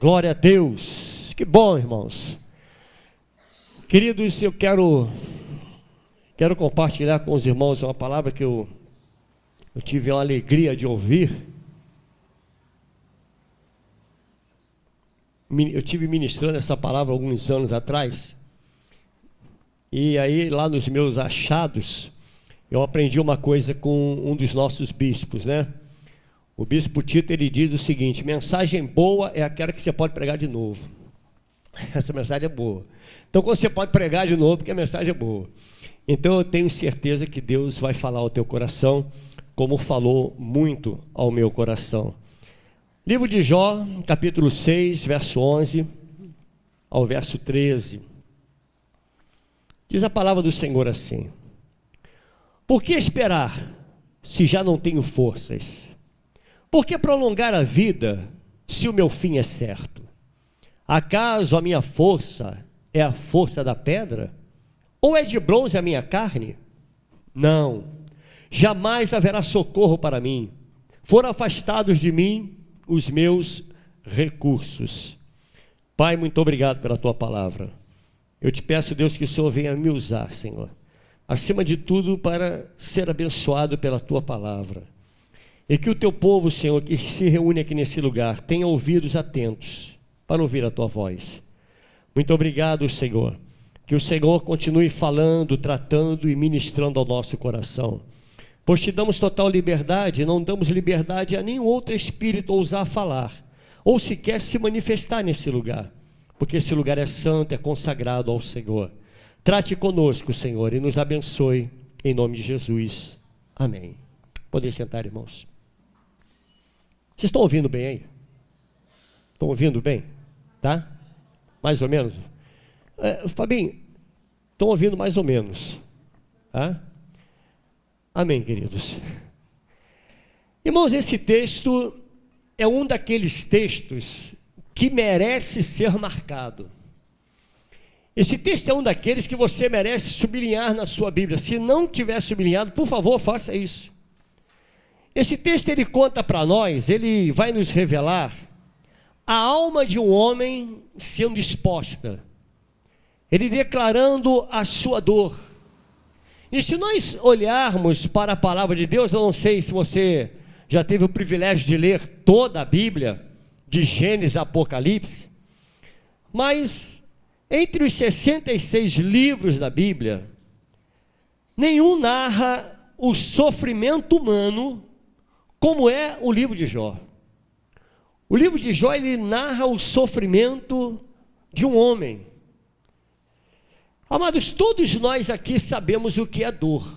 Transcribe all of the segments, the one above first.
Glória a Deus. Que bom, irmãos. Queridos, eu quero compartilhar com os irmãos uma palavra que eu tive a alegria de ouvir. Eu tive ministrando essa palavra alguns anos atrás. E aí, lá nos meus achados, eu aprendi uma coisa com um dos nossos bispos, né? O bispo Tito, ele diz o seguinte: mensagem boa é aquela que você pode pregar de novo. Essa mensagem é boa. Então, quando você pode pregar de novo, porque a mensagem é boa. Então, eu tenho certeza que Deus vai falar ao teu coração, como falou muito ao meu coração. Livro de Jó, capítulo 6, verso 11 ao verso 13. Diz a palavra do Senhor assim: por que esperar, se já não tenho forças? Por que prolongar a vida, se o meu fim é certo? Acaso a minha força é a força da pedra? Ou é de bronze a minha carne? Não, jamais haverá socorro para mim. Foram afastados de mim os meus recursos. Pai, muito obrigado pela tua palavra. Eu te peço, Deus, que o Senhor venha me usar, Senhor, acima de tudo, para ser abençoado pela tua palavra. E que o teu povo, Senhor, que se reúne aqui nesse lugar, tenha ouvidos atentos para ouvir a tua voz. Muito obrigado, Senhor. Que o Senhor continue falando, tratando e ministrando ao nosso coração. Pois te damos total liberdade, não damos liberdade a nenhum outro espírito ousar falar, ou sequer se manifestar nesse lugar, porque esse lugar é santo, é consagrado ao Senhor. Trate conosco, Senhor, e nos abençoe, em nome de Jesus. Amém. Podem sentar, irmãos. Vocês estão ouvindo bem aí? Estão ouvindo bem? Tá? Mais ou menos? Fabinho, estão ouvindo mais ou menos? Tá? Amém, queridos. Irmãos, esse texto é um daqueles textos que merece ser marcado. Esse texto é um daqueles que você merece sublinhar na sua Bíblia. Se não tiver sublinhado, por favor, faça isso. Esse texto, ele conta para nós, ele vai nos revelar a alma de um homem sendo exposta, ele declarando a sua dor. E se nós olharmos para a palavra de Deus, eu não sei se você já teve o privilégio de ler toda a Bíblia, de Gênesis a Apocalipse, mas entre os 66 livros da Bíblia, nenhum narra o sofrimento humano como é o livro de Jó. O livro de Jó, ele narra o sofrimento de um homem. Amados, todos nós aqui sabemos o que é dor.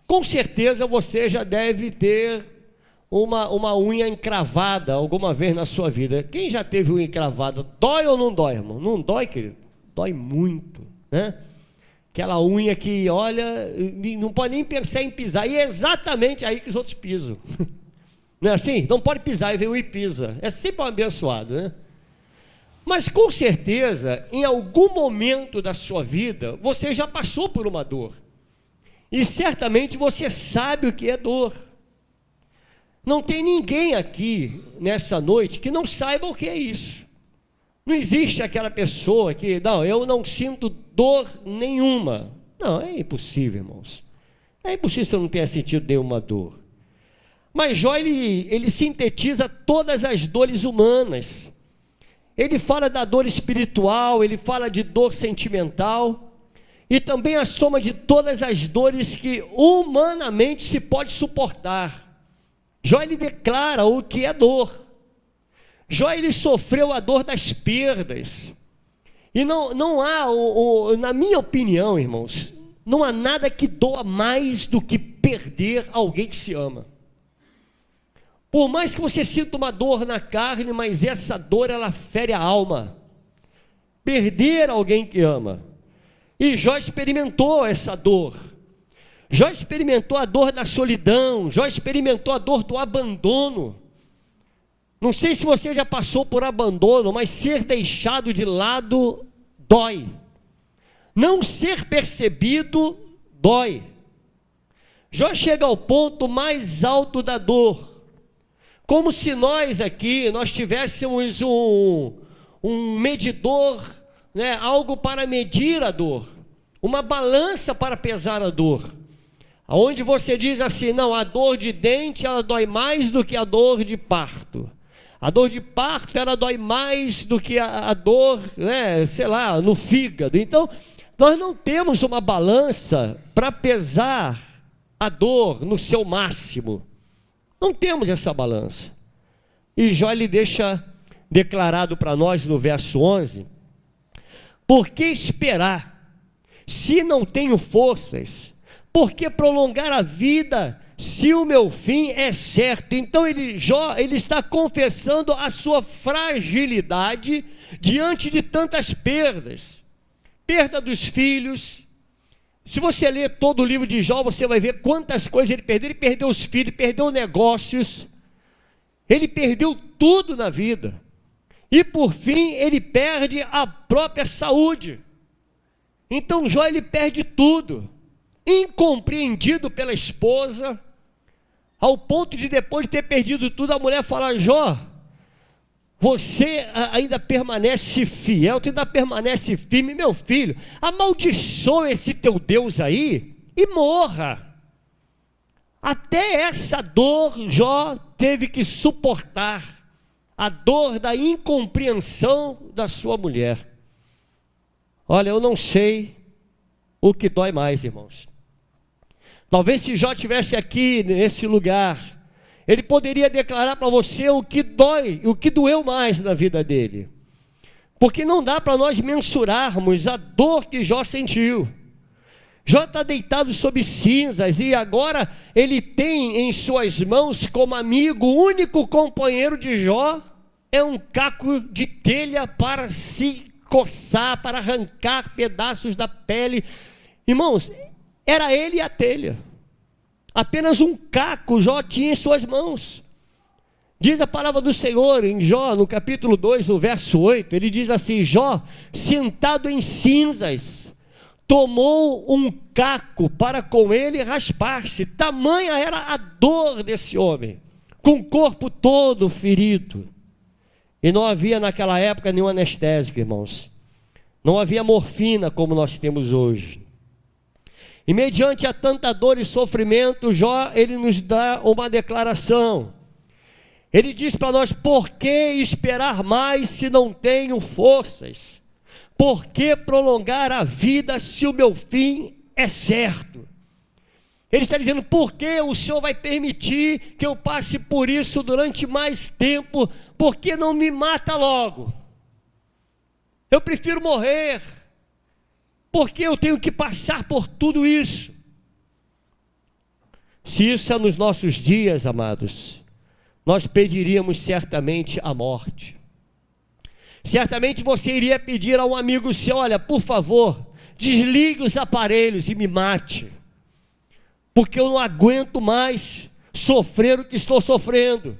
Com certeza você já deve ter uma unha encravada alguma vez na sua vida. Quem já teve unha encravada? Dói ou não dói, irmão? Não dói, querido? Dói muito, né? Aquela unha que, olha, não pode nem pensar em pisar. E é exatamente aí que os outros pisam. Não é assim? Não pode pisar e vem um e pisa. É sempre um abençoado, né? Mas com certeza, em algum momento da sua vida, você já passou por uma dor. E certamente você sabe o que é dor. Não tem ninguém aqui, nessa noite, que não saiba o que é isso. Não existe aquela pessoa que, não, eu não sinto dor nenhuma. Não, é impossível, irmãos. É impossível você não tenha sentido nenhuma dor. Mas Jó, ele sintetiza todas as dores humanas. Ele fala da dor espiritual, ele fala de dor sentimental, e também a soma de todas as dores que humanamente se pode suportar. Jó, ele declara o que é dor. Jó, ele sofreu a dor das perdas. E não há, na minha opinião, irmãos, não há nada que doa mais do que perder alguém que se ama. Por mais que você sinta uma dor na carne, mas essa dor, ela fere a alma. Perder alguém que ama. E Jó experimentou essa dor. Jó experimentou a dor da solidão. Jó experimentou a dor do abandono. Não sei se você já passou por abandono, mas ser deixado de lado dói. Não ser percebido dói. Jó chega ao ponto mais alto da dor. Como se nós aqui, nós tivéssemos um medidor, né, algo para medir a dor, uma balança para pesar a dor, onde você diz assim, não, a dor de dente ela dói mais do que a dor de parto. A dor de parto, ela dói mais do que a dor, né, sei lá, no fígado. Então, nós não temos uma balança para pesar a dor no seu máximo. Não temos essa balança. E Jó lhe deixa declarado para nós no verso 11, por que esperar, se não tenho forças? Por que prolongar a vida, se o meu fim é certo? Então Jó está confessando a sua fragilidade diante de tantas perdas. Perda dos filhos. Se você ler todo o livro de Jó, você vai ver quantas coisas ele perdeu. Ele perdeu os filhos, perdeu negócios. Ele perdeu tudo na vida. E por fim, ele perde a própria saúde. Então Jó, ele perde tudo. Incompreendido pela esposa, ao ponto de depois de ter perdido tudo, a mulher fala, Jó, você ainda permanece fiel, tu ainda permanece firme, meu filho, amaldiçoa esse teu Deus aí e morra. Até essa dor Jó teve que suportar, a dor da incompreensão da sua mulher. Olha, eu não sei o que dói mais, irmãos. Talvez se Jó estivesse aqui nesse lugar, ele poderia declarar para você o que dói, o que doeu mais na vida dele. Porque não dá para nós mensurarmos a dor que Jó sentiu. Jó está deitado sob cinzas e agora ele tem em suas mãos como amigo, o único companheiro de Jó é um caco de telha para se coçar, para arrancar pedaços da pele. Irmãos, era ele e a telha. Apenas um caco Jó tinha em suas mãos. Diz a palavra do Senhor em Jó, no capítulo 2, no verso 8, ele diz assim, Jó, sentado em cinzas, tomou um caco para com ele raspar-se. Tamanha era a dor desse homem, com o corpo todo ferido. E não havia naquela época nenhum anestésico, irmãos. Não havia morfina como nós temos hoje. E mediante a tanta dor e sofrimento, Jó, ele nos dá uma declaração. Ele diz para nós, por que esperar mais se não tenho forças? Por que prolongar a vida se o meu fim é certo? Ele está dizendo, por que o Senhor vai permitir que eu passe por isso durante mais tempo? Por que não me mata logo? Eu prefiro morrer. Porque eu tenho que passar por tudo isso? Se isso é nos nossos dias, amados, nós pediríamos certamente a morte. Certamente você iria pedir a um amigo seu, olha, por favor, desligue os aparelhos e me mate, porque eu não aguento mais sofrer o que estou sofrendo.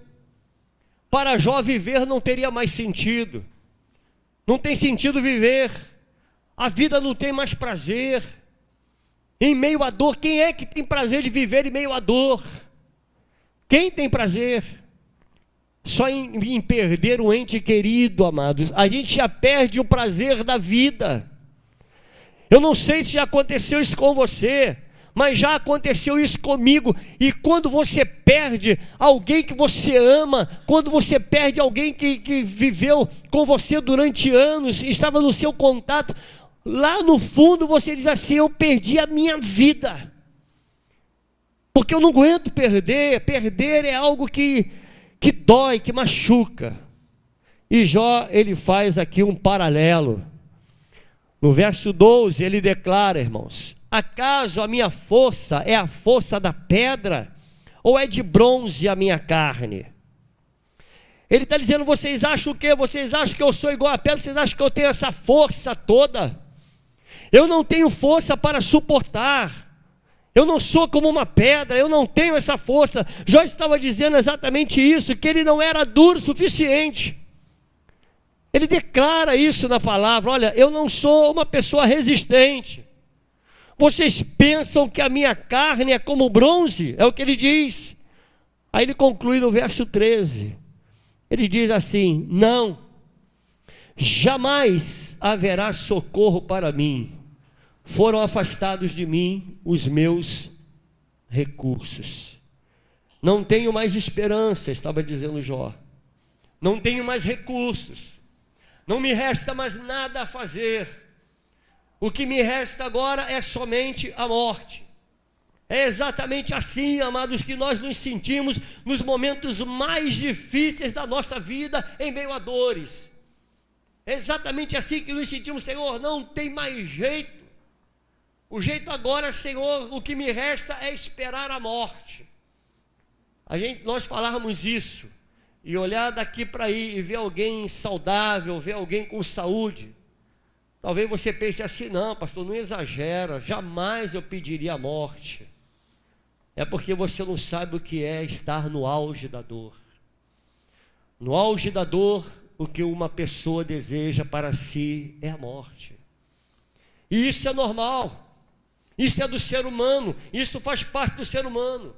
Para Jó viver não teria mais sentido. Não tem sentido viver. A vida não tem mais prazer. Em meio à dor, quem é que tem prazer de viver em meio à dor? Quem tem prazer? Só em perder um ente querido, amados. A gente já perde o prazer da vida. Eu não sei se já aconteceu isso com você, mas já aconteceu isso comigo. E quando você perde alguém que você ama, quando você perde alguém que viveu com você durante anos, estava no seu contato, lá no fundo você diz assim, eu perdi a minha vida, porque eu não aguento perder. Perder é algo que dói, que machuca. E Jó, ele faz aqui um paralelo. No verso 12 ele declara, irmãos, acaso a minha força é a força da pedra, ou é de bronze a minha carne? Ele está dizendo, vocês acham o quê? Vocês acham que eu sou igual a pedra? Vocês acham que eu tenho essa força toda? Eu não tenho força para suportar. Eu não sou como uma pedra, eu não tenho essa força. Jó estava dizendo exatamente isso, que ele não era duro o suficiente. Ele declara isso na palavra, olha, eu não sou uma pessoa resistente. Vocês pensam que a minha carne é como bronze? É o que ele diz. Aí ele conclui no verso 13. Ele diz assim, não. jamais haverá socorro para mim. Foram afastados de mim os meus recursos. Não tenho mais esperança, estava dizendo Jó. Não tenho mais recursos. Não me resta mais nada a fazer. O que me resta agora é somente a morte. É exatamente assim, amados, que nós nos sentimos nos momentos mais difíceis da nossa vida, em meio a dores. É exatamente assim que nos sentimos, Senhor, não tem mais jeito. O jeito agora, Senhor, o que me resta é esperar a morte. Nós falarmos isso, e olhar daqui para aí, e ver alguém saudável, ver alguém com saúde, talvez você pense assim, não, pastor, não exagera, jamais eu pediria a morte. É porque você não sabe o que é estar no auge da dor. No auge da dor, o que uma pessoa deseja para si é a morte. E isso é normal. Isso é do ser humano. Isso faz parte do ser humano.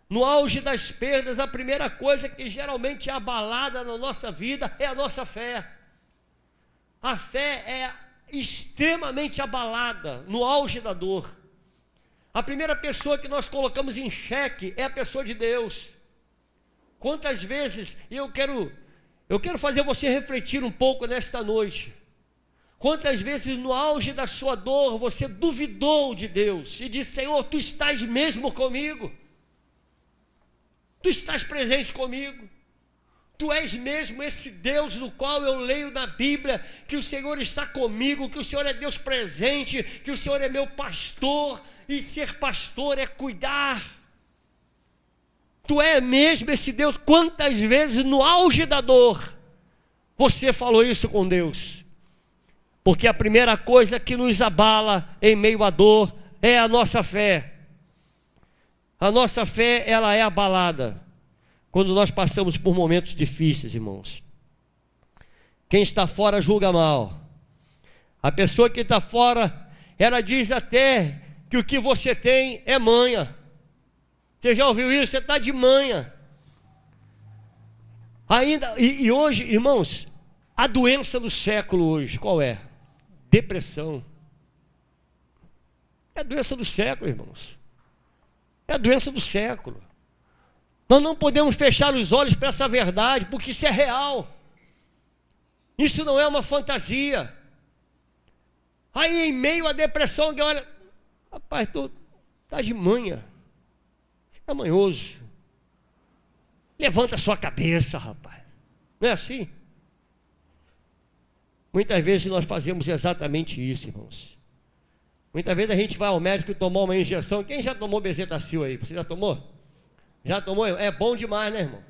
No auge das perdas, a primeira coisa que geralmente é abalada na nossa vida é a nossa fé. A fé é extremamente abalada no auge da dor. A primeira pessoa que nós colocamos em xeque é a pessoa de Deus. Quantas vezes, e eu quero fazer você refletir um pouco nesta noite. Quantas vezes no auge da sua dor você duvidou de Deus e disse, Senhor, Tu estás mesmo comigo? Tu estás presente comigo? Tu és mesmo esse Deus no qual eu leio na Bíblia, que o Senhor está comigo, que o Senhor é Deus presente, que o Senhor é meu pastor, e ser pastor é cuidar. Tu é mesmo esse Deus? Quantas vezes no auge da dor você falou isso com Deus? Porque a primeira coisa que nos abala em meio à dor é a nossa fé. A nossa fé, ela é abalada quando nós passamos por momentos difíceis, irmãos. Quem está fora julga mal. A pessoa que está fora, ela diz até que o que você tem é manha. Você já ouviu isso? Você está de manha. E hoje, irmãos, a doença do século hoje, qual é? Depressão. É a doença do século, irmãos. É a doença do século. Nós não podemos fechar os olhos para essa verdade, porque isso é real. Isso não é uma fantasia. Aí em meio à depressão, alguém olha, rapaz, tu está de manha. Você está manhoso. Levanta a sua cabeça, rapaz. Não é assim? Muitas vezes nós fazemos exatamente isso, irmãos. Muitas vezes a gente vai ao médico tomar uma injeção. Quem já tomou bezetacil aí? Você já tomou? Já tomou? É bom demais, né, irmão?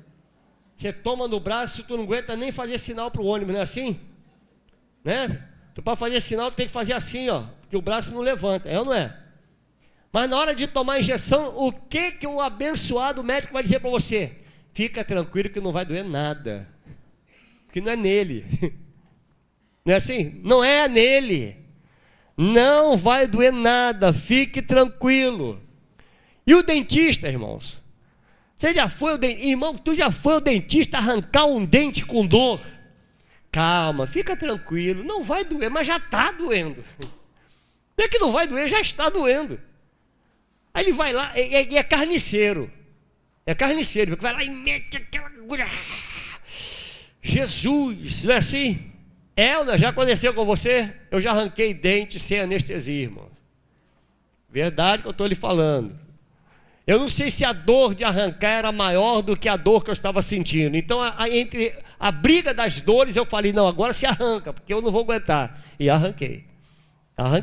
Você toma no braço, tu não aguenta nem fazer sinal para o ônibus, não é assim? Né? Tu para fazer sinal, tu tem que fazer assim, ó, porque o braço não levanta, é ou não é? Mas na hora de tomar a injeção, o que o abençoado médico vai dizer para você? Fica tranquilo que não vai doer nada, que não é nele. Não é assim? Não é nele. Não vai doer nada, fique tranquilo. E o dentista, irmãos? Você já foi irmão, tu já foi ao dentista arrancar um dente com dor? Calma, fica tranquilo, não vai doer, mas já está doendo. Não é que não vai doer, já está doendo. Aí ele vai lá, é carniceiro. É carniceiro, vai lá e mete aquela agulha. Jesus, não é assim? Já aconteceu com você? Eu já arranquei dente sem anestesia, irmão. Verdade que eu estou lhe falando. Eu não sei se a dor de arrancar era maior do que a dor que eu estava sentindo. Então, entre a briga das dores, eu falei, não, agora se arranca, porque eu não vou aguentar. E arranquei,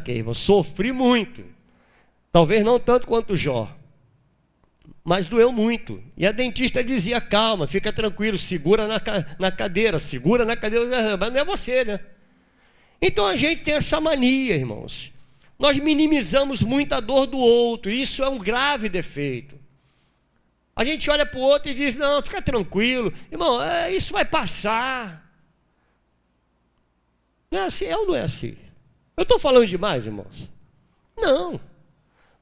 irmão. Sofri muito. Talvez não tanto quanto o Jó, mas doeu muito. E a dentista dizia, calma, fica tranquilo, segura na cadeira, mas não é você, né? Então a gente tem essa mania, irmãos. Nós minimizamos muito a dor do outro, e isso é um grave defeito. A gente olha para o outro e diz, não, fica tranquilo, irmão, isso vai passar. Não é assim, ou não é assim? Eu estou falando demais, irmãos? Não.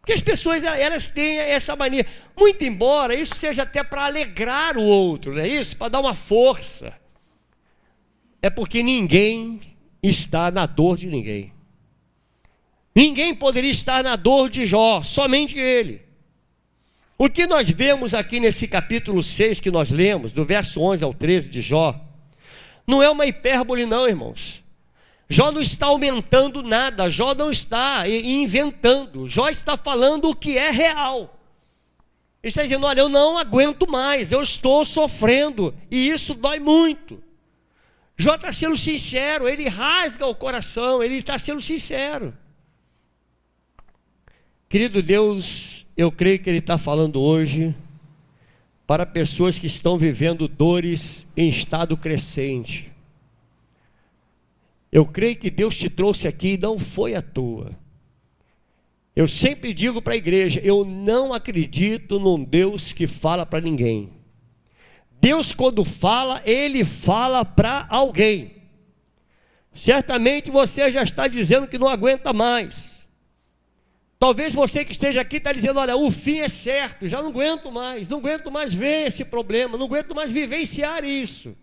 Porque as pessoas, elas têm essa mania, muito embora isso seja até para alegrar o outro, não é isso? Para dar uma força. é porque ninguém está na dor de ninguém. Ninguém poderia estar na dor de Jó, somente ele. O que nós vemos aqui nesse capítulo 6 que nós lemos, do verso 11 ao 13 de Jó, não é uma hipérbole não, irmãos. Jó não está aumentando nada, Jó não está inventando, Jó está falando o que é real. Ele está dizendo, olha, eu não aguento mais, eu estou sofrendo, e isso dói muito. Jó está sendo sincero, ele rasga o coração, ele está sendo sincero. Querido Deus, eu creio que Ele está falando hoje para pessoas que estão vivendo dores em estado crescente. Eu creio que Deus te trouxe aqui e não foi à toa. Eu sempre digo para a igreja, eu não acredito num Deus que fala para ninguém. Deus, quando fala, Ele fala para alguém. Certamente você já está dizendo que não aguenta mais. Talvez você que esteja aqui está dizendo, olha, o fim é certo, já não aguento mais ver esse problema, não aguento mais vivenciar isso.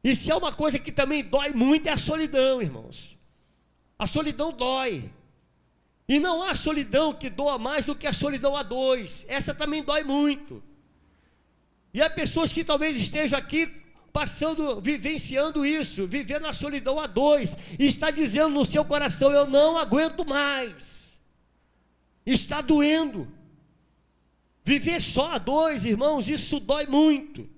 E se é uma coisa que também dói muito, é a solidão, irmãos. A solidão dói. E não há solidão que doa mais do que a solidão a dois. Essa também dói muito. E há pessoas que talvez estejam aqui passando, vivenciando isso, vivendo a solidão a dois, e está dizendo no seu coração, eu não aguento mais. Está doendo. Viver só a dois, irmãos, isso dói muito.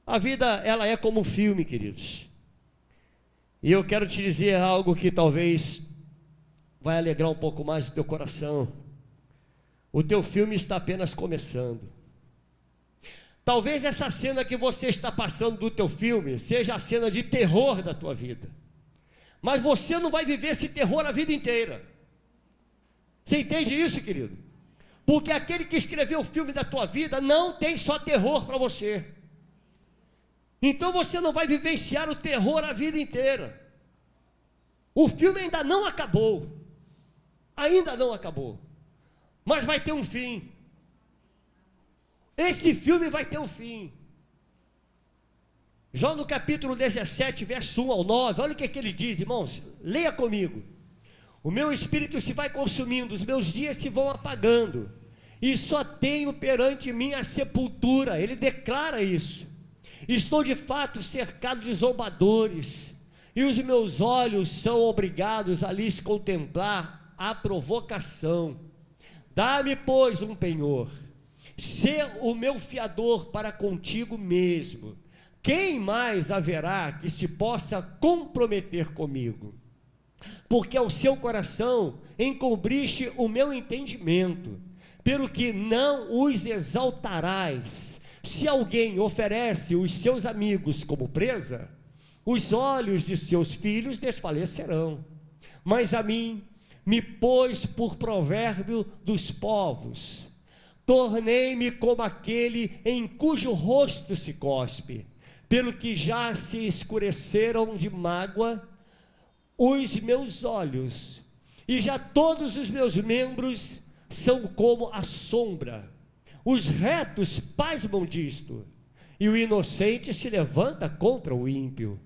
A vida, ela é como um filme, queridos. E eu quero te dizer algo que talvez vai alegrar um pouco mais o teu coração. O teu filme está apenas começando. Talvez essa cena que você está passando do teu filme seja a cena de terror da tua vida. Mas você não vai viver esse terror a vida inteira. Você entende isso, querido? Porque aquele que escreveu o filme da tua vida não tem só terror para você. Então você não vai vivenciar o terror a vida inteira. O filme ainda não acabou. Ainda não acabou. Mas vai ter um fim. Esse filme vai ter um fim. Jó no capítulo 17, verso 1 ao 9, olha o que ele diz, irmãos, leia comigo. O meu espírito se vai consumindo, os meus dias se vão apagando, e só tenho perante mim a sepultura. Ele declara isso. Estou de fato cercado de zombadores, e os meus olhos são obrigados a lhes contemplar a provocação. Dá-me, pois, um penhor, sê o meu fiador para contigo mesmo. Quem mais haverá que se possa comprometer comigo? Porque ao seu coração encobriste o meu entendimento, pelo que não os exaltarás. Se alguém oferece os seus amigos como presa, os olhos de seus filhos desfalecerão. Mas a mim me pôs por provérbio dos povos. Tornei-me como aquele em cujo rosto se cospe, pelo que já se escureceram de mágoa os meus olhos, e já todos os meus membros são como a sombra. Os retos pasmam disto, e o inocente se levanta contra o ímpio.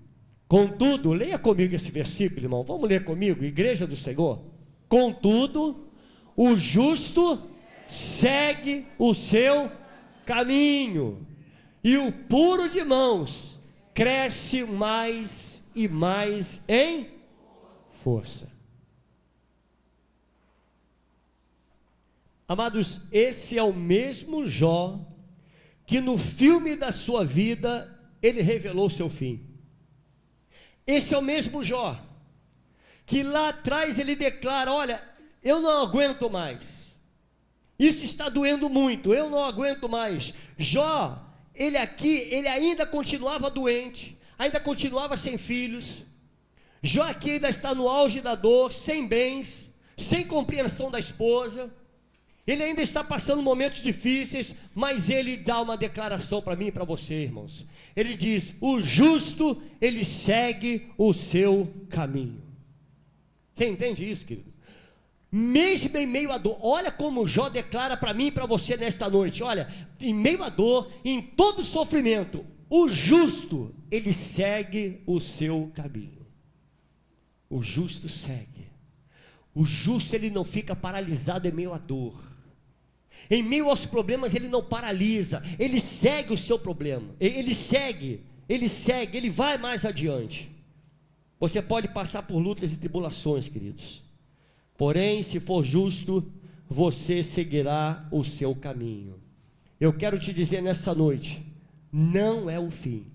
Contudo, leia comigo esse versículo, irmão, vamos ler comigo, igreja do Senhor. Contudo, o justo segue o seu caminho, e o puro de mãos cresce mais e mais em força. Amados, esse é o mesmo Jó que no filme da sua vida ele revelou seu fim. Esse é o mesmo Jó que lá atrás ele declara, olha, eu não aguento mais, isso está doendo muito, eu não aguento mais. Jó, ele ainda continuava doente, ainda continuava sem filhos. Jó aqui ainda está no auge da dor, sem bens, sem compreensão da esposa. Ele ainda está passando momentos difíceis, mas ele dá uma declaração para mim e para você, irmãos. Ele diz, o justo, ele segue o seu caminho. Você entende isso, querido? Mesmo em meio à dor, olha como Jó declara para mim e para você nesta noite, olha, em meio à dor, em todo sofrimento, o justo, ele segue o seu caminho. O justo segue. O justo, ele não fica paralisado em meio à dor. Em meio aos problemas, ele não paralisa, ele segue o seu problema, ele segue, ele vai mais adiante. Você pode passar por lutas e tribulações, queridos, porém, se for justo, você seguirá o seu caminho. Eu quero te dizer nessa noite, não é o fim.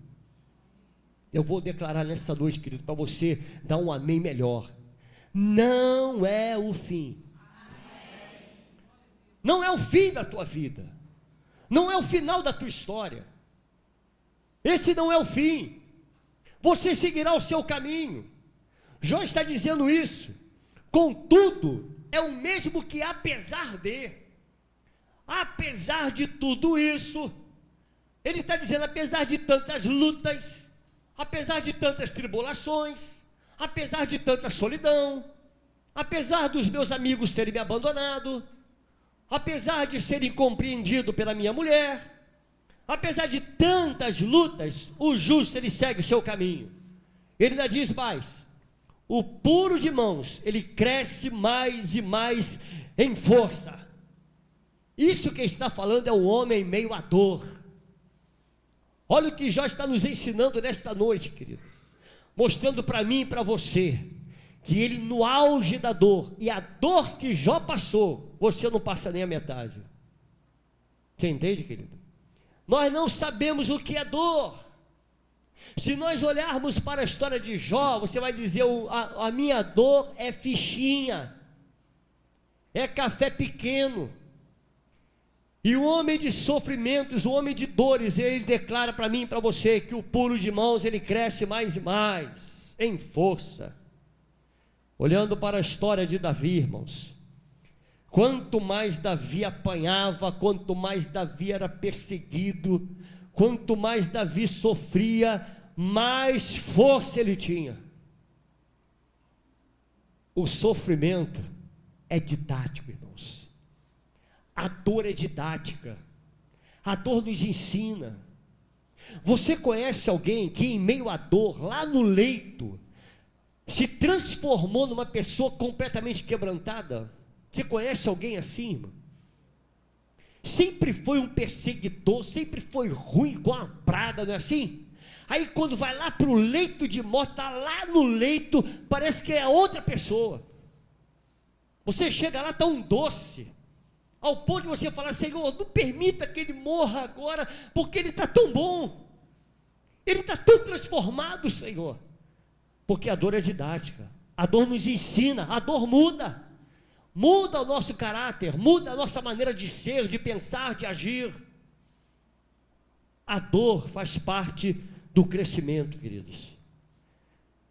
Eu vou declarar nessa noite, querido, para você dar um amém melhor. Não é o fim. Não é o fim da tua vida, não é o final da tua história, esse não é o fim, você seguirá o seu caminho. Jó está dizendo isso, contudo, é o mesmo que apesar de tudo isso, ele está dizendo, apesar de tantas lutas, apesar de tantas tribulações, apesar de tanta solidão, apesar dos meus amigos terem me abandonado, apesar de ser incompreendido pela minha mulher, apesar de tantas lutas, o justo, ele segue o seu caminho. Ele ainda diz mais, o puro de mãos, ele cresce mais e mais em força. Isso que está falando é o homem em meio à dor. Olha o que Jó está nos ensinando nesta noite, querido, mostrando para mim e para você, que ele no auge da dor, e a dor que Jó passou, você não passa nem a metade. Você entende, querido? Nós não sabemos o que é dor. Se nós olharmos para a história de Jó, você vai dizer, a minha dor é fichinha, é café pequeno. E o homem de sofrimentos, o homem de dores, ele declara para mim e para você, que o puro de mãos, ele cresce mais e mais, em força. Olhando para a história de Davi, irmãos, quanto mais Davi apanhava, quanto mais Davi era perseguido, quanto mais Davi sofria, mais força ele tinha. O sofrimento é didático, irmãos. A dor é didática. A dor nos ensina. Você conhece alguém que em meio à dor, lá no leito, se transformou numa pessoa completamente quebrantada? Você conhece alguém assim, irmão? Sempre foi um perseguidor, sempre foi ruim, igual uma praga, não é assim? Aí quando vai lá para o leito de morte, está lá no leito, parece que é outra pessoa. Você chega lá, está um doce, ao ponto de você falar, Senhor, não permita que ele morra agora, porque ele está tão bom, ele está tão transformado, Senhor. Porque a dor é didática, a dor nos ensina, a dor muda o nosso caráter, muda a nossa maneira de ser, de pensar, de agir. A dor faz parte do crescimento, queridos,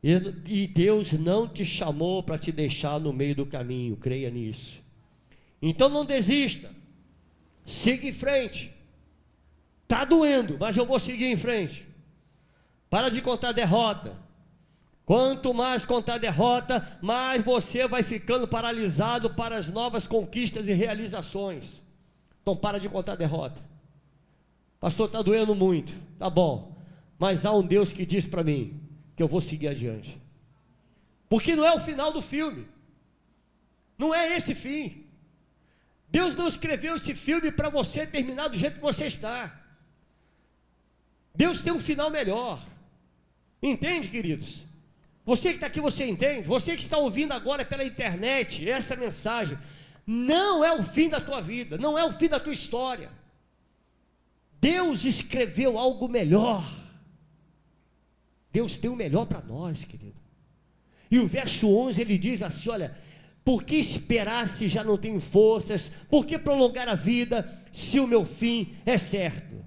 e Deus não te chamou para te deixar no meio do caminho, creia nisso. Então não desista, siga em frente. Está doendo, mas eu vou seguir em frente. Para de contar derrota. Quanto mais contar derrota, mais você vai ficando paralisado para as novas conquistas e realizações. Então para de contar derrota. Pastor, está doendo muito, tá bom, mas há um Deus que diz para mim que eu vou seguir adiante, porque não é o final do filme, não é esse fim. Deus não escreveu esse filme para você terminar do jeito que você está. Deus tem um final melhor. Entende, queridos? Você que está aqui, você entende? Você que está ouvindo agora pela internet essa mensagem, não é o fim da tua vida, não é o fim da tua história. Deus escreveu algo melhor. Deus tem o melhor para nós, querido. E o verso 11 ele diz assim, olha, por que esperar se já não tenho forças? Por que prolongar a vida se o meu fim é certo?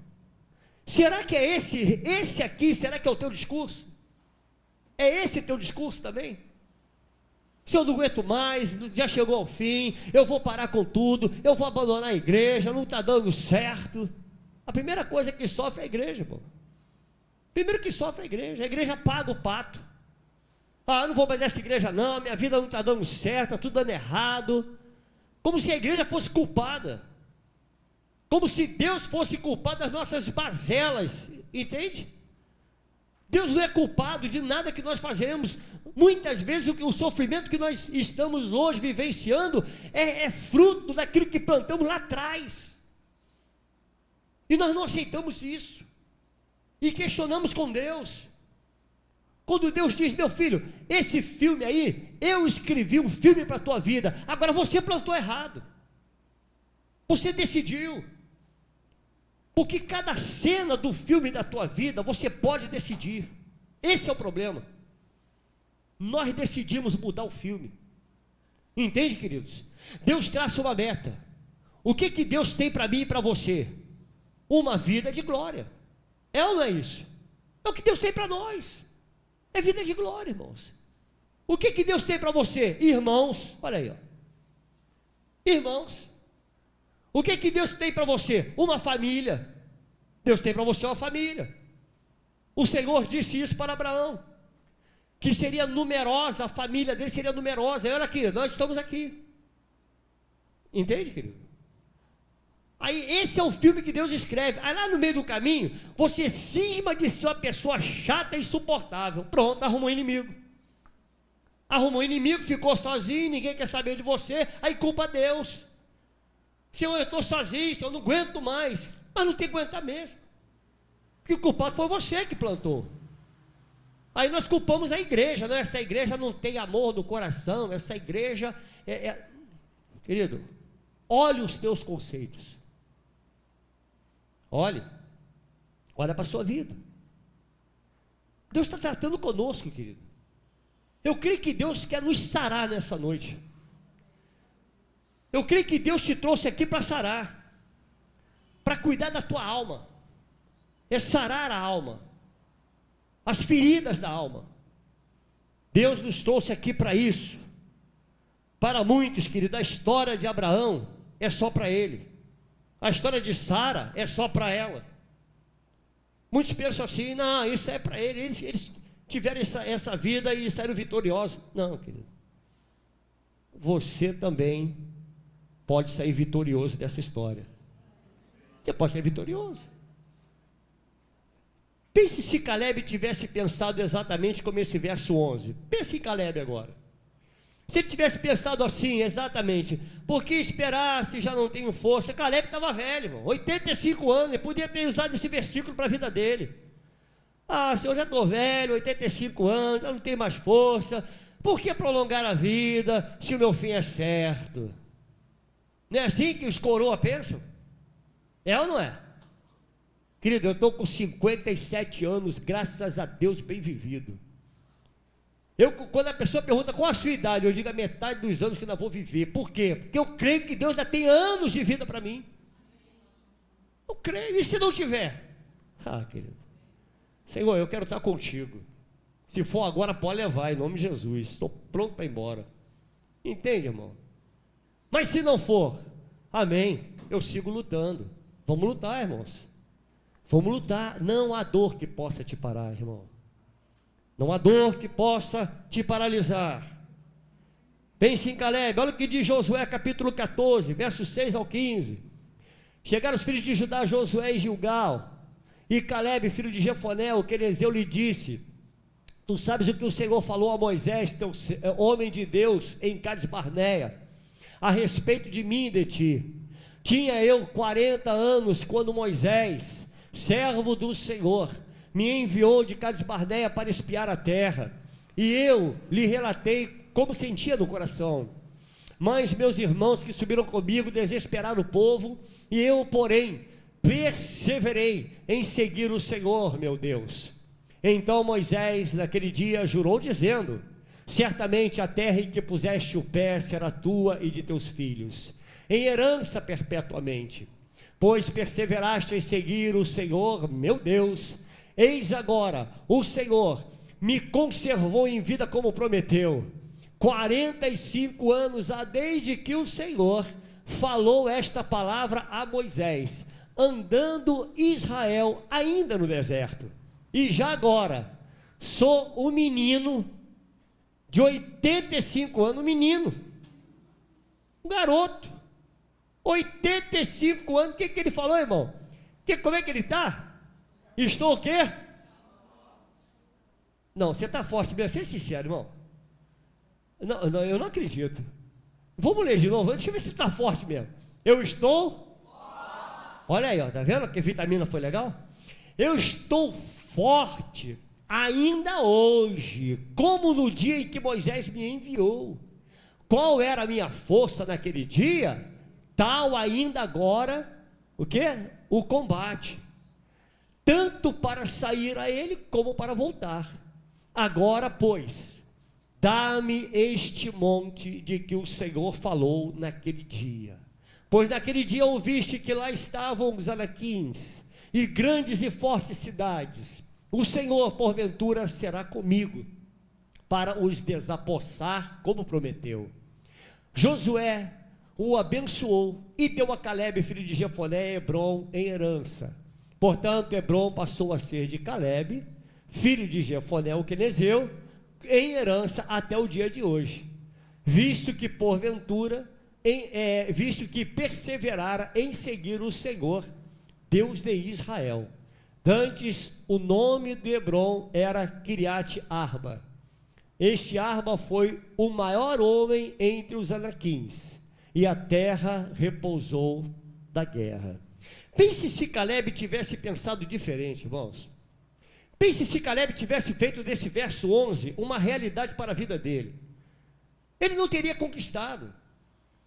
Será que é esse aqui, será que é o teu discurso? É esse teu discurso também? Se eu não aguento mais, já chegou ao fim, eu vou parar com tudo, eu vou abandonar a igreja, não está dando certo. A primeira coisa que sofre é a igreja, pô. Primeiro que sofre a igreja paga o pato. Ah, eu não vou mais nessa igreja não, minha vida não está dando certo, está tudo dando errado. Como se a igreja fosse culpada. Como se Deus fosse culpado das nossas mazelas entende? Deus não é culpado de nada que nós fazemos. Muitas vezes o sofrimento que nós estamos hoje vivenciando é fruto daquilo que plantamos lá atrás. E nós não aceitamos isso. E questionamos com Deus. Quando Deus diz: meu filho, esse filme aí, eu escrevi um filme para a tua vida, agora você plantou errado. Você decidiu. Porque cada cena do filme da tua vida, você pode decidir. Esse é o problema. Nós decidimos mudar o filme. Entende, queridos? Deus traça uma meta. O que Deus tem para mim e para você? Uma vida de glória. É ou não é isso? É o que Deus tem para nós. É vida de glória, irmãos. O que Deus tem para você? Irmãos, olha aí, ó. Irmãos. O que Deus tem para você? Uma família. Deus tem para você uma família. O Senhor disse isso para Abraão, que seria numerosa, a família dele seria numerosa. E olha aqui, nós estamos aqui. Entende, querido? Aí esse é o filme que Deus escreve. Aí lá no meio do caminho, você cisma de ser uma pessoa chata e insuportável. Pronto, arrumou um inimigo. Arrumou um inimigo, ficou sozinho, ninguém quer saber de você, aí culpa Deus. Senhor, eu estou sozinho, Senhor, eu não aguento mais. Mas não tem que aguentar mesmo. Porque o culpado foi você que plantou. Aí nós culpamos a igreja, né? Essa igreja não tem amor no coração, essa igreja Querido, olhe os teus conceitos. Olha para a sua vida. Deus está tratando conosco, querido. Eu creio que Deus quer nos sarar nessa noite. Eu creio que Deus te trouxe aqui para sarar, para cuidar da tua alma, é sarar a alma, as feridas da alma. Deus nos trouxe aqui para isso. Para muitos, querido, a história de Abraão é só para ele, a história de Sara é só para ela. Muitos pensam assim: não, isso é para ele, eles tiveram essa vida e saíram vitoriosos. Não, querido, você também pode sair vitorioso dessa história. Você pode sair vitorioso. Pense se Caleb tivesse pensado exatamente como esse verso 11. Pense em Caleb agora. Se ele tivesse pensado assim, exatamente: por que esperar se já não tenho força? Caleb estava velho, irmão, 85 anos, ele podia ter usado esse versículo para a vida dele. Ah, Senhor, já estou velho, 85 anos, já não tenho mais força. Por que prolongar a vida se o meu fim é certo? Não é assim que os coroas pensam? É ou não é? Querido, eu estou com 57 anos, graças a Deus, bem vivido. Quando a pessoa pergunta qual a sua idade, eu digo a metade dos anos que ainda vou viver. Por quê? Porque eu creio que Deus ainda tem anos de vida para mim. Eu creio. E se não tiver? Ah, querido, Senhor, eu quero estar contigo. Se for agora, pode levar, em nome de Jesus. Estou pronto para ir embora. Entende, irmão? Mas se não for, amém, eu sigo lutando. Vamos lutar, irmãos. Vamos lutar. Não há dor que possa te parar, irmão. Não há dor que possa te paralisar. Pense em Caleb. Olha o que diz Josué capítulo 14, versos 6 ao 15. Chegaram os filhos de Judá, Josué e Gilgal, e Caleb, filho de Jefoné, o querezeu, lhe disse: tu sabes o que o Senhor falou a Moisés, teu homem de Deus, em Cades Barneia, a respeito de mim e de ti. Tinha eu 40 anos quando Moisés, servo do Senhor, me enviou de Cades Barneia para espiar a terra, e eu lhe relatei como sentia no coração. Mas meus irmãos que subiram comigo desesperaram o povo, e eu, porém, perseverei em seguir o Senhor, meu Deus. Então Moisés naquele dia jurou, dizendo: certamente a terra em que puseste o pé será tua e de teus filhos, em herança perpetuamente, pois perseveraste em seguir o Senhor, meu Deus. Eis agora, o Senhor me conservou em vida como prometeu. 45 anos há desde que o Senhor falou esta palavra a Moisés, andando Israel ainda no deserto. E já agora, sou um menino de 85 anos, um garoto, 85 anos. O que ele falou, irmão? Como é que ele está? Estou o quê? Não, você está forte mesmo, seja sincero, irmão. Não, eu não acredito. Vamos ler de novo, deixa eu ver se está forte mesmo. Eu estou... Olha aí, ó, tá vendo que vitamina foi legal? Eu estou forte ainda hoje, como no dia em que Moisés me enviou. Qual era a minha força naquele dia? Tal ainda agora, o quê? O combate. Tanto para sair a ele, como para voltar. Agora, pois, dá-me este monte de que o Senhor falou naquele dia. Pois naquele dia ouviste que lá estavam os anaquins, e grandes e fortes cidades. O Senhor, porventura, será comigo, para os desapossar, como prometeu. Josué o abençoou, e deu a Calebe, filho de Jefoné, Hebrom, em herança. Portanto, Hebrom passou a ser de Calebe, filho de Jefoné, o quenezeu, em herança até o dia de hoje, visto que porventura, visto que perseverara em seguir o Senhor, Deus de Israel. Dantes o nome de Hebrom era Kiriat Arba. Este Arba foi o maior homem entre os anaquins, e a terra repousou da guerra. Pense se Calebe tivesse pensado diferente, irmãos. Pense se Calebe tivesse feito desse verso 11 uma realidade para a vida dele. Ele não teria conquistado.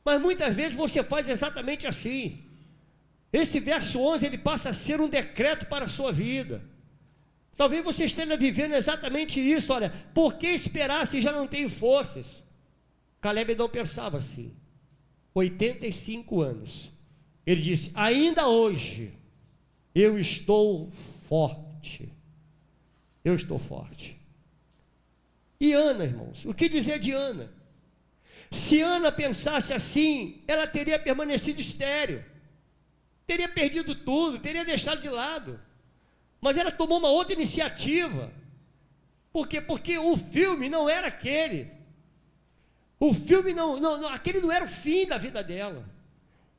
Mas muitas vezes você faz exatamente assim. Esse verso 11, ele passa a ser um decreto para a sua vida. Talvez você esteja vivendo exatamente isso. Olha, por que esperar se já não tenho forças? Calebe não pensava assim. 85 anos. Ele disse, ainda hoje, eu estou forte. Eu estou forte. E Ana, irmãos, o que dizer de Ana? Se Ana pensasse assim, ela teria permanecido estéril, teria perdido tudo, teria deixado de lado. Mas ela tomou uma outra iniciativa. Por quê? Porque o filme não era aquele. O filme aquele não era o fim da vida dela.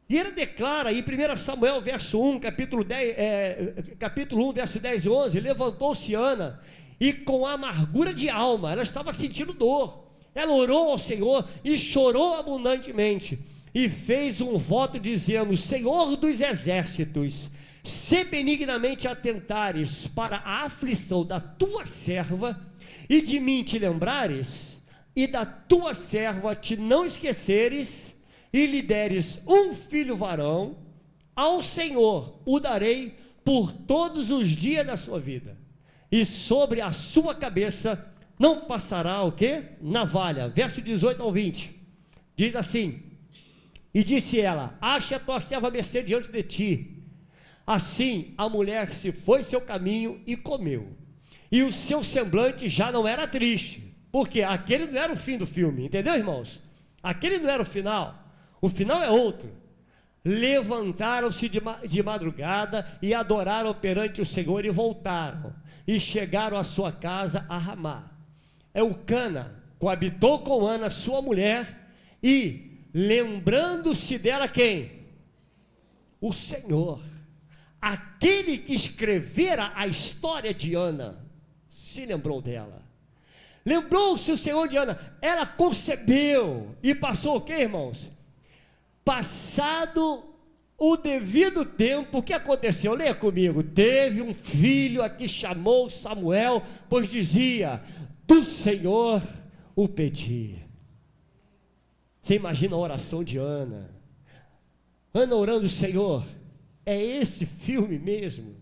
E ele declara em 1 Samuel, verso 1, capítulo 1, verso 10 e 11, levantou-se Ana, e com amargura de alma, ela estava sentindo dor. Ela orou ao Senhor e chorou abundantemente, e fez um voto dizendo, Senhor dos exércitos, se benignamente atentares para a aflição da tua serva, e de mim te lembrares, e da tua serva te não esqueceres, e lhe deres um filho varão, ao Senhor o darei por todos os dias da sua vida, e sobre a sua cabeça não passará o quê? Navalha. Verso 18 ao 20, diz assim, e disse ela, ache a tua serva a mercê diante de ti. Assim a mulher se foi seu caminho e comeu, e o seu semblante já não era triste, porque aquele não era o fim do filme, entendeu, irmãos? Aquele não era o final é outro. Levantaram-se de madrugada e adoraram perante o Senhor e voltaram, e chegaram à sua casa a Ramá. Eucana coabitou com Ana, sua mulher, e lembrando-se dela quem? O Senhor. Aquele que escrevera a história de Ana, se lembrou dela. Lembrou-se o Senhor de Ana, ela concebeu, e passou o que, irmãos? Passado o devido tempo, o que aconteceu? Leia comigo, teve um filho a que chamou Samuel, pois dizia, do Senhor o pedi. Você imagina a oração de Ana, Ana orando, Senhor, é esse filme mesmo?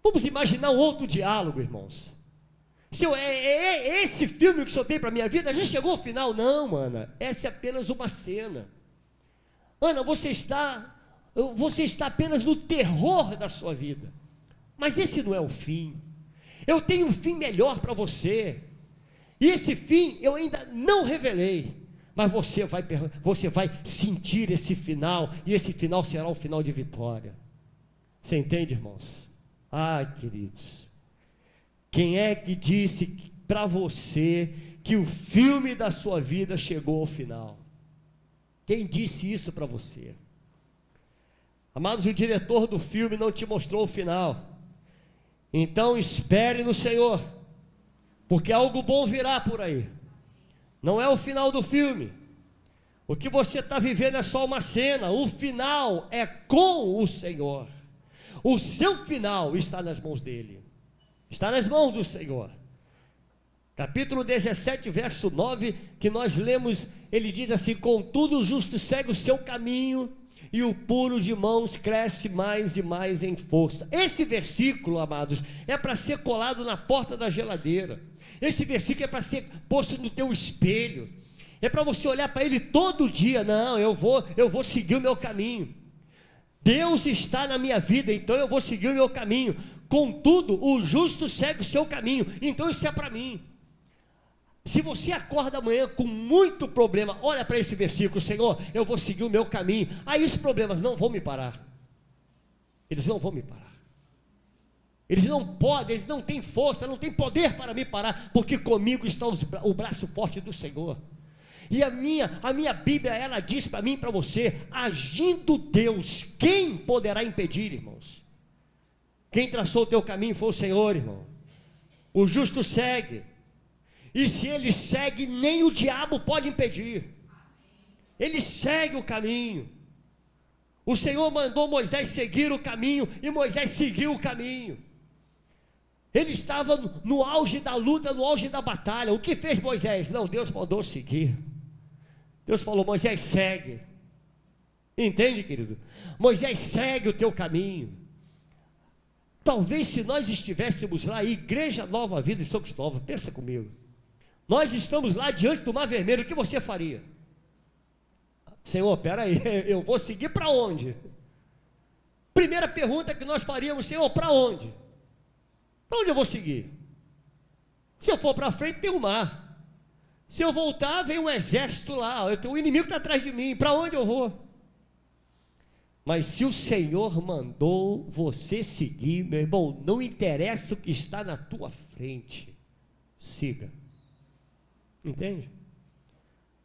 Vamos imaginar um outro diálogo, irmãos. Senhor, é esse filme que o Senhor tem para a minha vida? Já chegou ao final? Não, Ana, essa é apenas uma cena. Ana, você está apenas no terror da sua vida, mas esse não é o fim. Eu tenho um fim melhor para você, e esse fim eu ainda não revelei, mas você vai sentir esse final, e esse final será um final de vitória. Você entende, irmãos? Ai, queridos, quem é que disse para você que o filme da sua vida chegou ao final? Quem disse isso para você? Amados, o diretor do filme não te mostrou o final, Então espere no Senhor, porque algo bom virá por aí. Não é o final do filme. O que você está vivendo é só uma cena. O final é com o Senhor. O seu final está nas mãos dele. Está nas mãos do Senhor. Capítulo 17, verso 9, que nós lemos, ele diz assim: contudo o justo segue o seu caminho, e o puro de mãos cresce mais e mais em força. Esse versículo, amados, é para ser colado na porta da geladeira. Esse versículo é para ser posto no teu espelho. É para você olhar para ele todo dia. Não, eu vou seguir o meu caminho. Deus está na minha vida, então eu vou seguir o meu caminho. Contudo, o justo segue o seu caminho. Então isso é para mim. Se você acorda amanhã com muito problema, olha para esse versículo: Senhor, eu vou seguir o meu caminho. Aí os problemas não vão me parar. Eles não vão me parar. Eles não podem, eles não têm força, não têm poder para me parar, porque comigo está o braço forte do Senhor. E a minha Bíblia, ela diz para mim e para você: agindo Deus, quem poderá impedir, irmãos? Quem traçou o teu caminho foi o Senhor, irmão. O justo segue. E se ele segue, nem o diabo pode impedir. Ele segue o caminho. O Senhor mandou Moisés seguir o caminho, e Moisés seguiu o caminho. Ele estava no auge da luta, no auge da batalha. O que fez Moisés? Não, Deus mandou seguir. Deus falou: Moisés, segue. Entende, querido? Moisés, segue o teu caminho. Talvez se nós estivéssemos lá, Igreja Nova Vida em São Cristóvão, pensa comigo. Nós estamos lá diante do Mar Vermelho, o que você faria? Senhor, peraí, eu vou seguir para onde? Primeira pergunta que nós faríamos: Senhor, para onde? Para onde eu vou seguir? Se eu for para frente, tem o mar. Se eu voltar, vem um exército lá, o inimigo está atrás de mim, para onde eu vou? Mas se o Senhor mandou você seguir, meu irmão, não interessa o que está na tua frente, siga. Entende?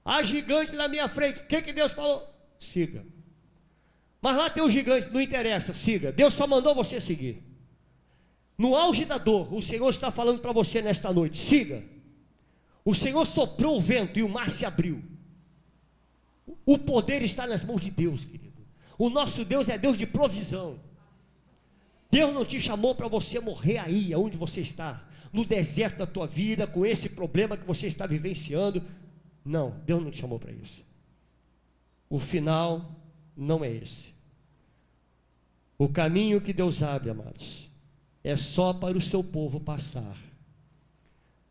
Há gigante na minha frente, o que Deus falou? Siga. Mas lá tem um gigante, não interessa, siga. Deus só mandou você seguir. No auge da dor, o Senhor está falando para você nesta noite: siga. O Senhor soprou o vento e o mar se abriu. O poder está nas mãos de Deus, querido. O nosso Deus é Deus de provisão. Deus não te chamou para você morrer aí, onde você está, no deserto da tua vida, com esse problema que você está vivenciando. Não, Deus não te chamou para isso. O final não é esse. O caminho que Deus abre, amados, é só para o seu povo passar.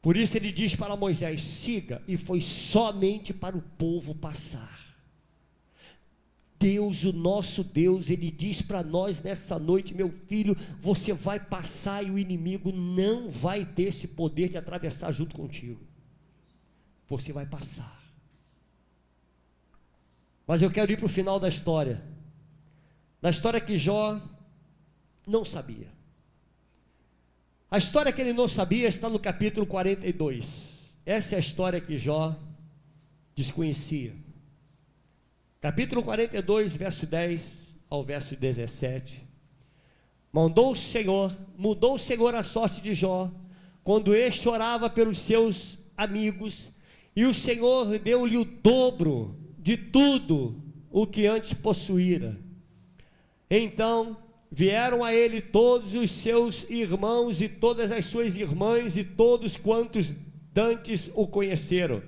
Por isso ele diz para Moisés: siga, e foi somente para o povo passar. Deus, o nosso Deus, ele diz para nós nessa noite: meu filho, você vai passar e o inimigo não vai ter esse poder de atravessar junto contigo. Você vai passar. Mas eu quero ir para o final da história que Jó não sabia. A história que ele não sabia está no capítulo 42. Essa é a história que Jó desconhecia. Capítulo 42, verso 10 ao verso 17. Mudou o Senhor a sorte de Jó, quando este orava pelos seus amigos, e o Senhor deu-lhe o dobro de tudo o que antes possuíra. Então vieram a ele todos os seus irmãos e todas as suas irmãs e todos quantos dantes o conheceram,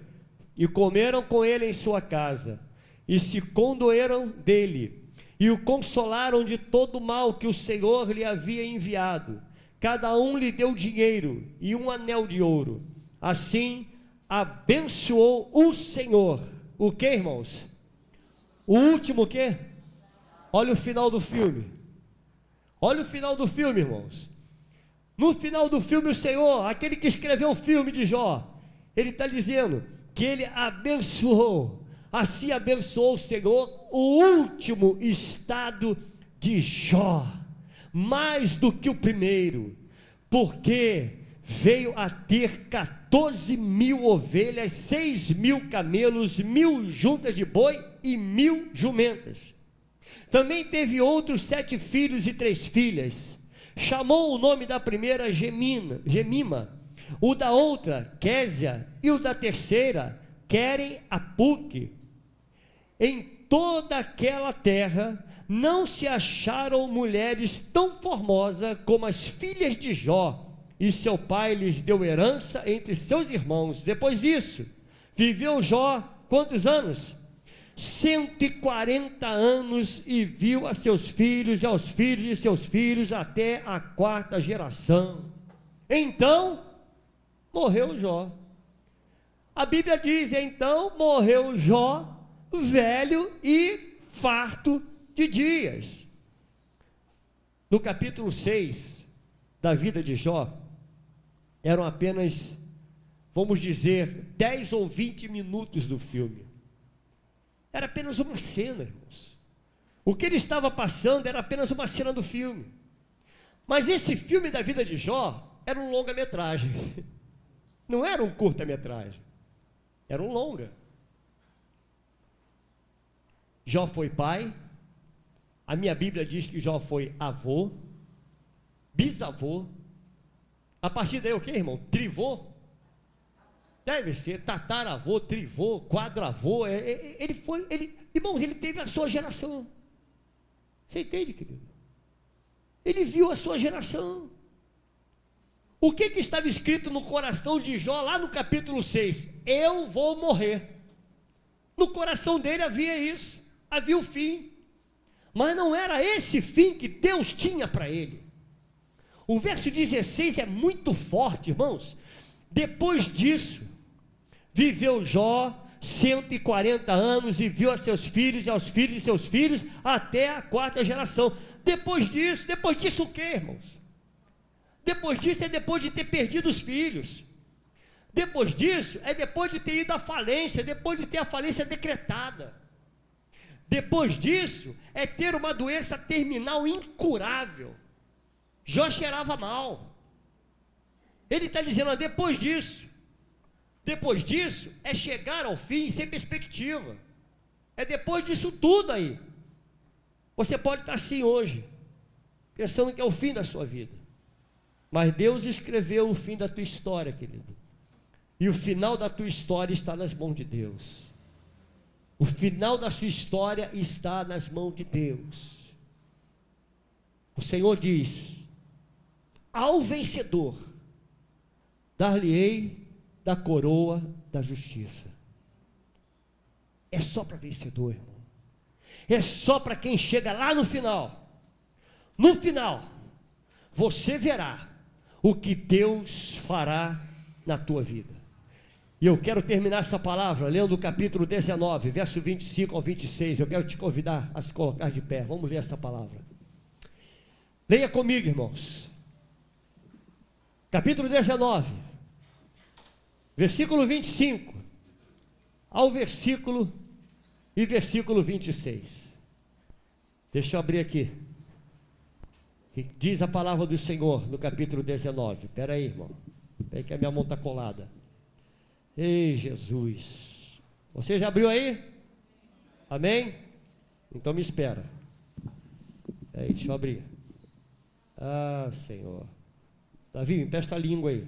e comeram com ele em sua casa, e se condoeram dele, e o consolaram de todo o mal que o Senhor lhe havia enviado. Cada um lhe deu dinheiro e um anel de ouro. Assim abençoou o Senhor. O que, irmãos? O último o quê? Olha o final do filme. Olha o final do filme, irmãos. No final do filme, o Senhor, aquele que escreveu o filme de Jó, ele está dizendo que ele abençoou. Assim abençoou o Senhor o último estado de Jó, mais do que o primeiro, porque veio a ter 14.000 ovelhas, 6.000 camelos, 1.000 juntas de boi e 1.000 jumentas. Também teve outros 7 filhos e 3 filhas, Chamou o nome da primeira Gemima, o da outra Késia, e o da terceira Queren-Apuque. Em toda aquela terra não se acharam mulheres tão formosas como as filhas de Jó, e seu pai lhes deu herança entre seus irmãos. Depois disso, viveu Jó, quantos anos? 140 anos, e viu a seus filhos e aos filhos de seus filhos até a quarta geração. Então, morreu Jó. A Bíblia diz, então, morreu Jó, velho e farto de dias. No capítulo 6 da vida de Jó, eram apenas, vamos dizer, 10 ou 20 minutos do filme. Era apenas uma cena, irmãos. O que ele estava passando era apenas uma cena do filme. Mas esse filme da vida de Jó era um longa-metragem. Não era um curta-metragem. Era um longa. Jó foi pai. A minha Bíblia diz que Jó foi avô, bisavô. A partir daí o que, irmão? Trivô? Deve ser tataravô, trivô, quadravô. Irmãos, ele teve a sua geração. Você entende, querido? Ele viu a sua geração. O que estava escrito no coração de Jó, lá no capítulo 6? Eu vou morrer. No coração dele havia isso, havia o fim. Mas não era esse fim que Deus tinha para ele. O verso 16 é muito forte, irmãos. Depois disso, viveu Jó 140 anos e viu a seus filhos e aos filhos de seus filhos até a quarta geração. Depois disso o que, irmãos? Depois disso é depois de ter perdido os filhos. Depois disso é depois de ter ido à falência, depois de ter a falência decretada. Depois disso é ter uma doença terminal incurável. Jó cheirava mal. Ele está dizendo, depois disso é chegar ao fim sem perspectiva. É depois disso tudo aí. Você pode estar assim hoje, pensando que é o fim da sua vida. Mas Deus escreveu o fim da tua história, querido. E o final da tua história está nas mãos de Deus. O final da sua história está nas mãos de Deus. O Senhor diz, ao vencedor, dar-lhe-ei da coroa da justiça. É só para vencedor, irmão. É só para quem chega lá no final. No final, você verá o que Deus fará na tua vida. E eu quero terminar essa palavra lendo o capítulo 19, verso 25 ao 26. Eu quero te convidar a se colocar de pé. Vamos ler essa palavra. Leia comigo, irmãos. Capítulo 19, versículo 25 ao versículo 26. Deixa eu abrir aqui. Diz a palavra do Senhor no capítulo 19. Espera aí, irmão. Espera aí que a minha mão está colada. Ei, Jesus. Você já abriu aí? Amém? Então me espera. Aí, deixa eu abrir. Ah, Senhor. Davi, me empresta a língua aí.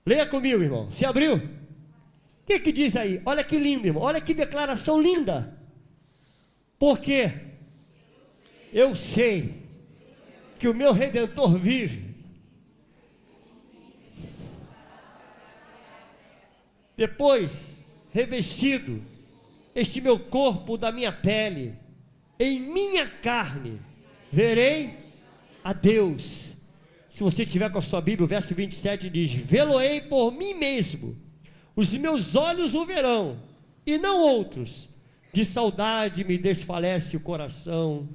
Leia comigo, irmão. Você abriu? O que diz aí? Olha que lindo, irmão. Olha que declaração linda. Porque eu sei que o meu Redentor vive. Depois, revestido, este meu corpo da minha pele, em minha carne, verei a Deus. Se você tiver com a sua Bíblia, o verso 27 diz, vê-lo-ei por mim mesmo, os meus olhos o verão, e não outros, de saudade me desfalece o coração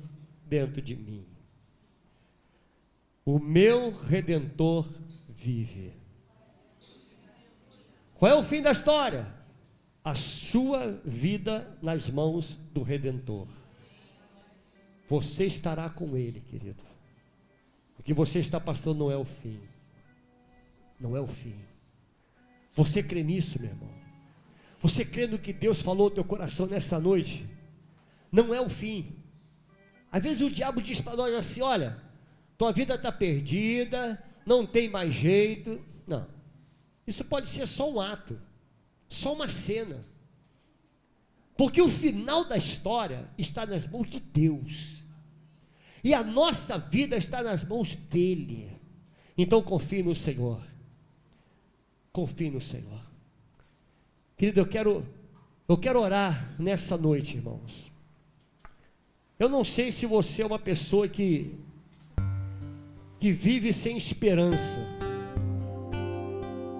dentro de mim. O meu Redentor vive. Qual é o fim da história? A sua vida nas mãos do Redentor. Você estará com Ele, querido. O que você está passando não é o fim. Não é o fim. Você crê nisso, meu irmão? Você crê no que Deus falou no teu coração nessa noite? Não é o fim. Às vezes o diabo diz para nós assim: olha, tua vida está perdida, não tem mais jeito. Não, isso pode ser só um ato, só uma cena, porque o final da história está nas mãos de Deus, e a nossa vida está nas mãos dele. Então confie no Senhor, confie no Senhor. Querido, eu quero orar nessa noite, irmãos. Eu não sei se você é uma pessoa que vive sem esperança.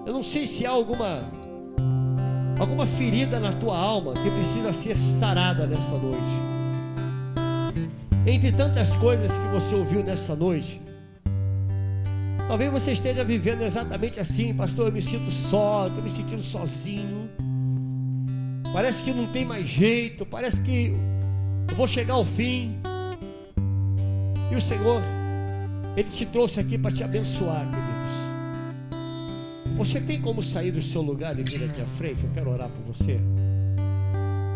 Eu não sei se há alguma ferida na tua alma que precisa ser sarada nessa noite. Entre tantas coisas que você ouviu nessa noite, talvez você esteja vivendo exatamente assim: pastor, eu me sinto só, estou me sentindo sozinho, parece que não tem mais jeito, parece que eu vou chegar ao fim. E o Senhor, Ele te trouxe aqui para te abençoar, queridos. Você tem como sair do seu lugar e vir aqui à frente? Eu quero orar por você.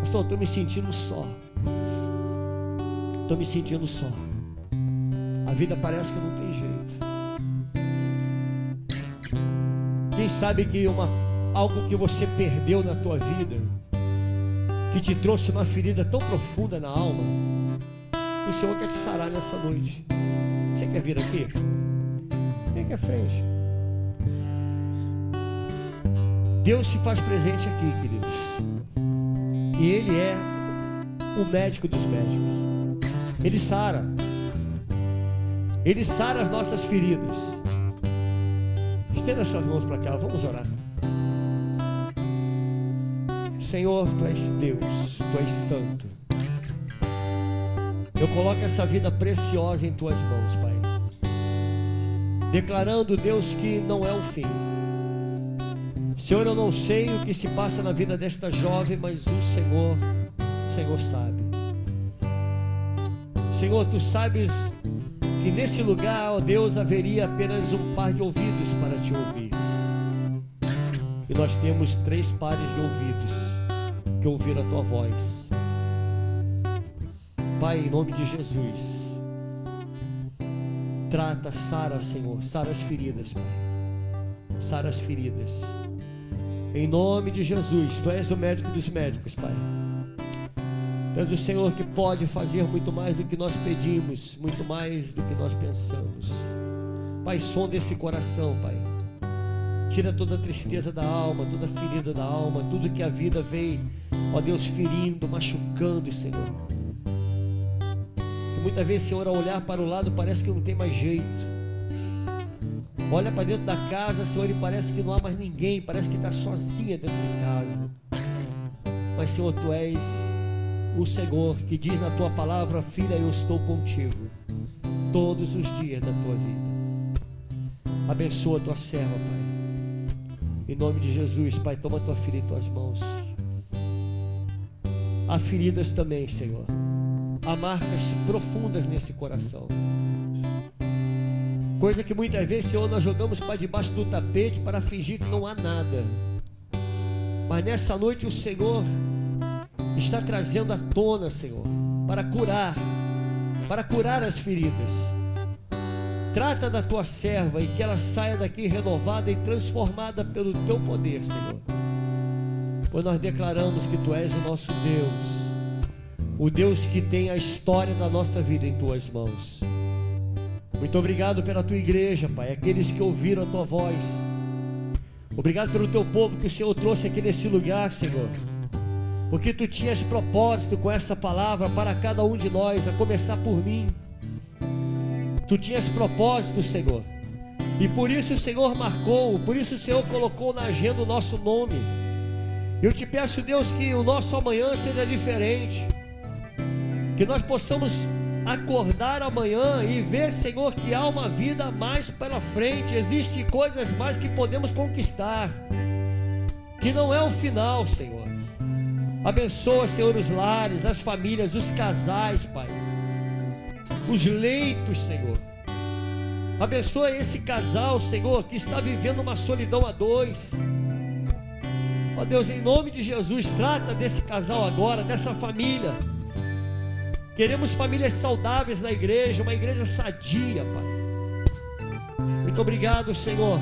Pastor, eu estou me sentindo só. Estou me sentindo só. A vida parece que não tem jeito. Quem sabe que algo que você perdeu na tua vida, que te trouxe uma ferida tão profunda na alma, o Senhor quer te sarar nessa noite. Você quer vir aqui? Vem aqui à frente. Deus se faz presente aqui, queridos, e Ele é o médico dos médicos. Ele sara as nossas feridas. Estenda suas mãos para cá, vamos orar. Senhor, Tu és Deus, Tu és santo. Eu coloco essa vida preciosa em Tuas mãos, Pai, declarando, Deus, que não é o fim. Senhor, eu não sei o que se passa na vida desta jovem, mas o Senhor sabe. Senhor, Tu sabes que nesse lugar, ó Deus, haveria apenas um par de ouvidos para Te ouvir. E nós temos 3 pares de ouvidos que ouvir a Tua voz. Pai, em nome de Jesus, trata, sara, Senhor, sara as feridas, Pai, sara as feridas, em nome de Jesus. Tu és o médico dos médicos, Pai. Tu és o Senhor que pode fazer muito mais do que nós pedimos, muito mais do que nós pensamos. Pai, sonda esse coração, Pai, tira toda a tristeza da alma, toda a ferida da alma, tudo que a vida vem, ó Deus, ferindo, machucando, Senhor. E muitas vezes, Senhor, ao olhar para o lado parece que não tem mais jeito. Olha para dentro da casa, Senhor, e parece que não há mais ninguém, parece que está sozinha dentro de casa. Mas, Senhor, Tu és o Senhor que diz na Tua palavra: filha, eu estou contigo todos os dias da tua vida. Abençoa a Tua serva, Pai, em nome de Jesus. Pai, toma a Tua filha em Tuas mãos. Há feridas também, Senhor, há marcas profundas nesse coração, coisa que muitas vezes, Senhor, nós jogamos para debaixo do tapete para fingir que não há nada. Mas nessa noite o Senhor está trazendo à tona, Senhor, para curar as feridas. Trata da Tua serva e que ela saia daqui renovada e transformada pelo Teu poder, Senhor. Pois nós declaramos que Tu és o nosso Deus, o Deus que tem a história da nossa vida em Tuas mãos. Muito obrigado pela Tua igreja, Pai, aqueles que ouviram a Tua voz. Obrigado pelo Teu povo que o Senhor trouxe aqui nesse lugar, Senhor, porque Tu tinhas propósito com essa palavra para cada um de nós, a começar por mim. Tu tinhas propósito, Senhor, e por isso o Senhor marcou, por isso o Senhor colocou na agenda o nosso nome. Eu Te peço, Deus, que o nosso amanhã seja diferente, que nós possamos acordar amanhã e ver, Senhor, que há uma vida mais pela frente, existem coisas mais que podemos conquistar, que não é o final, Senhor. Abençoa, Senhor, os lares, as famílias, os casais, Pai, os leitos, Senhor. Abençoa esse casal, Senhor, que está vivendo uma solidão a dois. Ó Deus, em nome de Jesus, trata desse casal agora, dessa família. Queremos famílias saudáveis na igreja, uma igreja sadia, Pai. Muito obrigado, Senhor.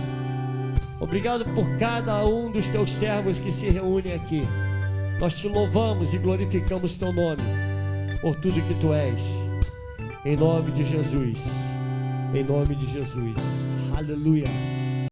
Obrigado por cada um dos teus servos que se reúnem aqui. Nós te louvamos e glorificamos teu nome, por tudo que tu és. Em nome de Jesus. Em nome de Jesus. Aleluia.